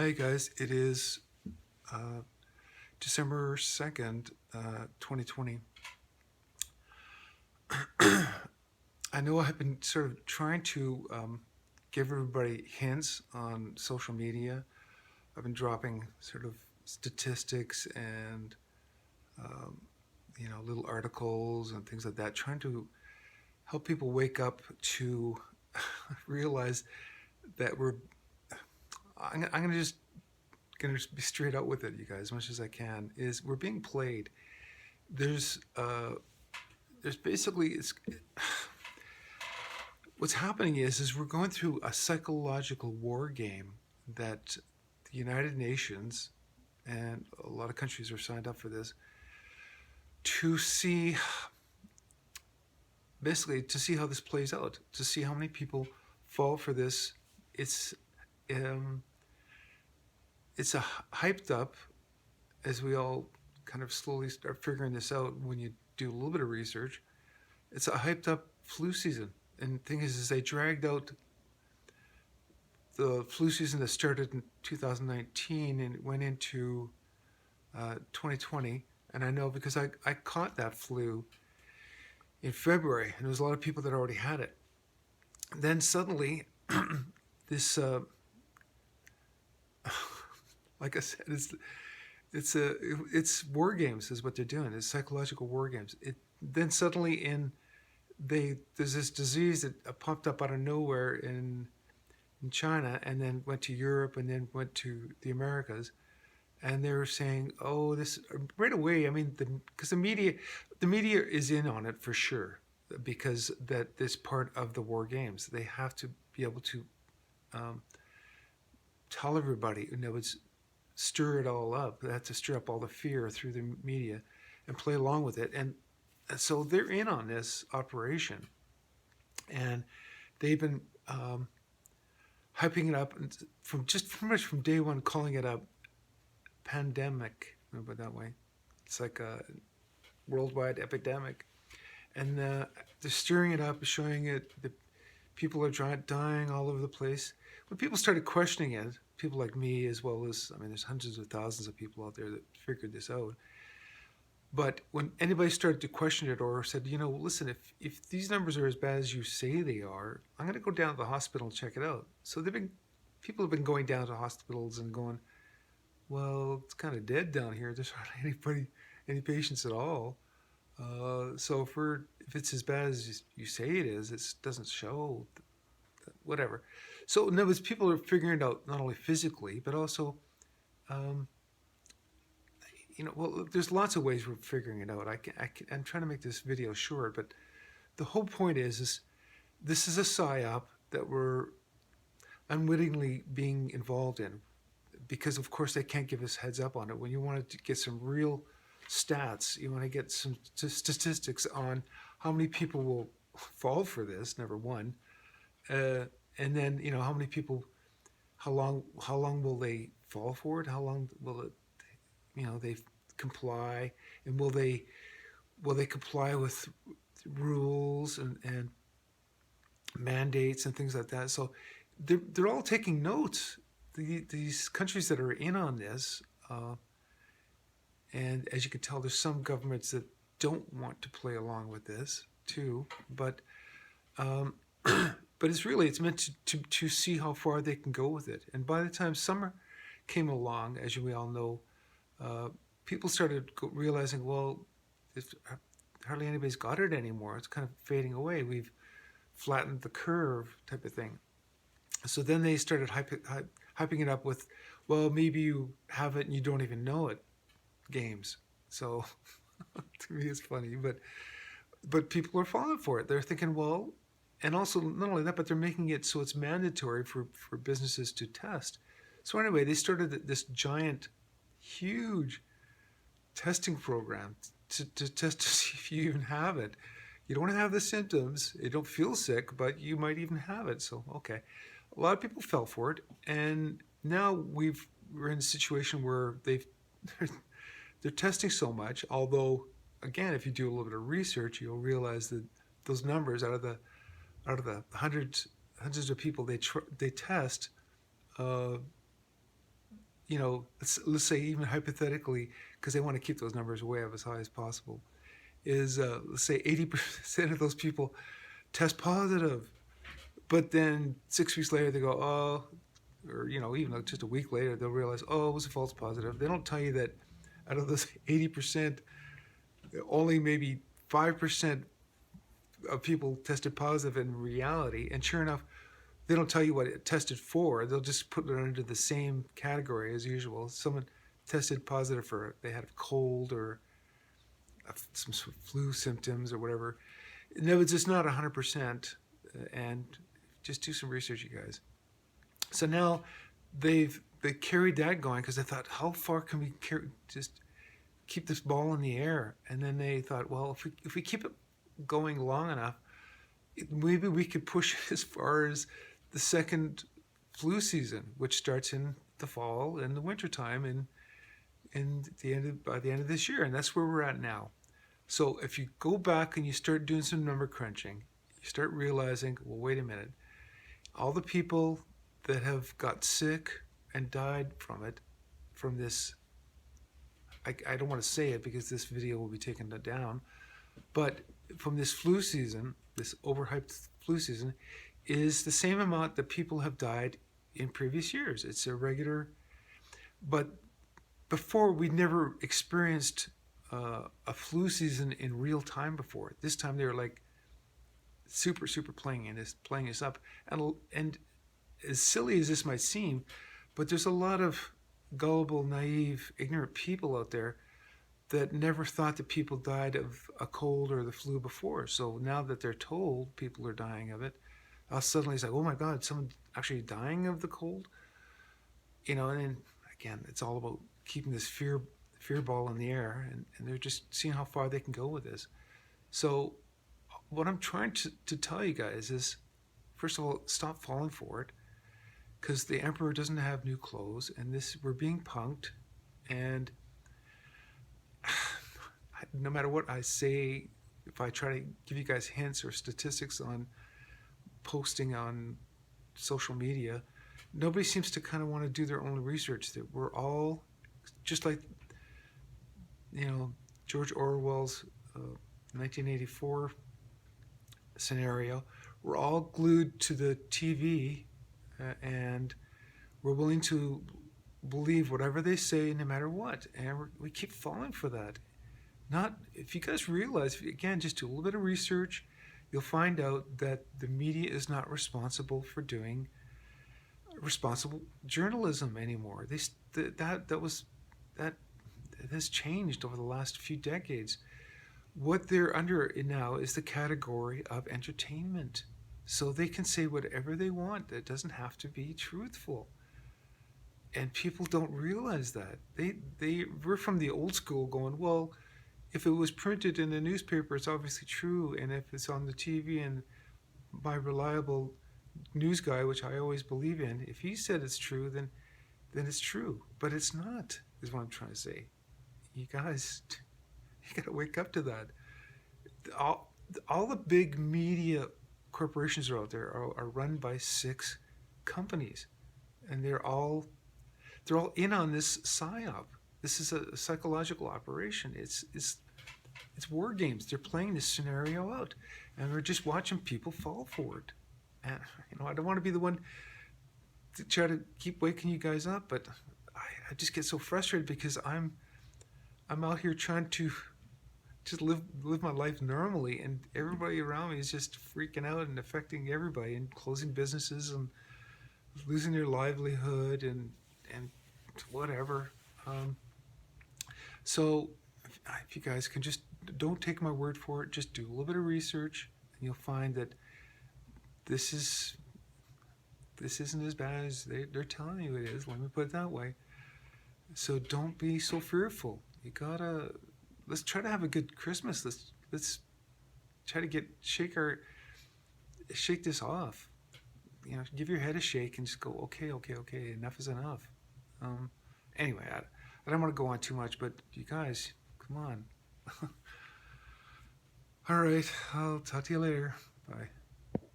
Hi guys, it is December 2nd, 2020. I know I've been sort of trying to give everybody hints on social media. I've been dropping sort of statistics and little articles and things like that, trying to help people wake up to realize that I'm gonna just be straight out with it, you guys, as much as I can. Is we're being played. There's uh, there's basically what's happening is we're going through a psychological war game that the United Nations and a lot of countries are signed up for this to see basically to see how this plays out, to see how many people fall for this. It's um, it's a hyped up, as we all kind of slowly start figuring this out when you do a little bit of research. It's a hyped up flu season, and the thing is they dragged out the flu season that started in 2019 and it went into 2020. And I know because I caught that flu in February, and there was a lot of people that already had it. Then suddenly, this, like I said, it's war games is what they're doing. It's psychological war games. Then suddenly there's this disease that popped up out of nowhere in China, and then went to Europe, and then went to the Americas, and they were saying, "Oh, this right away." I mean, because the media is in on it for sure, because that this part of the war games. They have to be able to um, tell everybody, it's stir it all up. They have to stir up all the fear through the media, and play along with it, and so they're in on this operation, and they've been hyping it up from just pretty much from day one, calling it a pandemic. Remember that way? It's like a worldwide epidemic, and they're stirring it up, showing it. The people are dying all over the place. When people started questioning it, people like me, as well as there's hundreds of thousands of people out there that figured this out. But when anybody started to question it or said, listen, if these numbers are as bad as you say they are, I'm going to go down to the hospital and check it out. So people have been going down to hospitals and going, well, it's kind of dead down here. There's hardly any patients at all. So if it's as bad as you say it is, it doesn't show, whatever. So in other words, people are figuring it out not only physically, but also, um, well, there's lots of ways we're figuring it out. I'm trying to make this video short, but the whole point is this is a psyop that we're unwittingly being involved in, because of course they can't give us heads up on it. When you want to get some real stats, you want to get some statistics on how many people will fall for this, number one, and then how many people, how long will they fall for it? How long will it, they comply, and will they comply with rules and mandates and things like that? So they're all taking notes. These countries that are in on this, and as you can tell, there's some governments that don't want to play along with this too. But but it's meant to see how far they can go with it. And by the time summer came along, as we all know, people started realizing, well, hardly anybody's got it anymore. It's kind of fading away. We've flattened the curve, type of thing. So then they started hyping it up with, well, maybe you have it and you don't even know it, games. So to me, it's funny, but people are falling for it. They're thinking, well, and also not only that, but they're making it so it's mandatory for businesses to test. So anyway, they started this giant, huge testing program to test to see if you even have it. You don't have the symptoms, you don't feel sick, but you might even have it. So okay, a lot of people fell for it, and now we're in a situation where they're testing so much. Although, again, if you do a little bit of research, you'll realize that those numbers out of the hundreds of people they test, let's say even hypothetically, because they want to keep those numbers way up as high as possible, is let's say 80% of those people test positive, but then 6 weeks later they go, oh, or even just a week later they'll realize, oh, it was a false positive. They don't tell you that out of those 80%, only maybe 5% of people tested positive in reality, and sure enough, they don't tell you what it tested for. They'll just put it under the same category as usual. Someone tested positive for, they had a cold or some sort of flu symptoms or whatever. No, it's just not 100%. And just do some research, you guys. So now they carried that going because they thought, how far can we just keep this ball in the air? And then they thought, well, if we keep it going long enough, maybe we could push it as far as the second flu season, which starts in the fall and the wintertime and by the end of this year. And that's where we're at now. So if you go back and you start doing some number crunching, you start realizing, well, wait a minute, all the people that have got sick and died from this, I don't want to say it because this video will be taken down, but from this flu season, this overhyped flu season, is the same amount that people have died in previous years. It's a regular, but before we'd never experienced a flu season in real time before. This time they were like super playing us up, and as silly as this might seem, but there's a lot of gullible, naive, ignorant people out there that never thought that people died of a cold or the flu before. So now that they're told people are dying of it, suddenly it's like, oh my God, someone actually dying of the cold? And then again, it's all about keeping this fear ball in the air, and they're just seeing how far they can go with this. So what I'm trying to tell you guys is, first of all, stop falling for it, because the emperor doesn't have new clothes, and we're being punked, and no matter what I say, if I try to give you guys hints or statistics on posting on social media, nobody seems to kind of want to do their own research. That we're all just like George Orwell's 1984 scenario. We're all glued to the TV, and we're willing to believe whatever they say, no matter what, and we keep falling for that. If you guys realize, again, just do a little bit of research, you'll find out that the media is not responsible for doing responsible journalism anymore. That has changed over the last few decades. What they're under now is the category of entertainment. So they can say whatever they want. It doesn't have to be truthful. And people don't realize that. We're from the old school going, well, if it was printed in the newspaper, it's obviously true. And if it's on the TV and my reliable news guy, which I always believe in, if he said it's true, then it's true. But it's not, is what I'm trying to say. You guys, you got to wake up to that. All the big media corporations are out there are run by 6 companies, and they're all in on this psyop. This is a psychological operation. It's war games. They're playing this scenario out, and we're just watching people fall for it. And I don't want to be the one to try to keep waking you guys up, but I just get so frustrated because I'm out here trying to just live my life normally, and everybody around me is just freaking out and affecting everybody, and closing businesses and losing their livelihood and whatever. So if you guys can just don't take my word for it, just do a little bit of research, and you'll find that this isn't as bad as they're telling you it is. Let me put it that way. So don't be so fearful. Let's try to have a good Christmas. Let's try to shake this off. Give your head a shake and just go, okay, enough is enough. Anyway, I don't want to go on too much, but you guys, come on. All right, I'll talk to you later. Bye.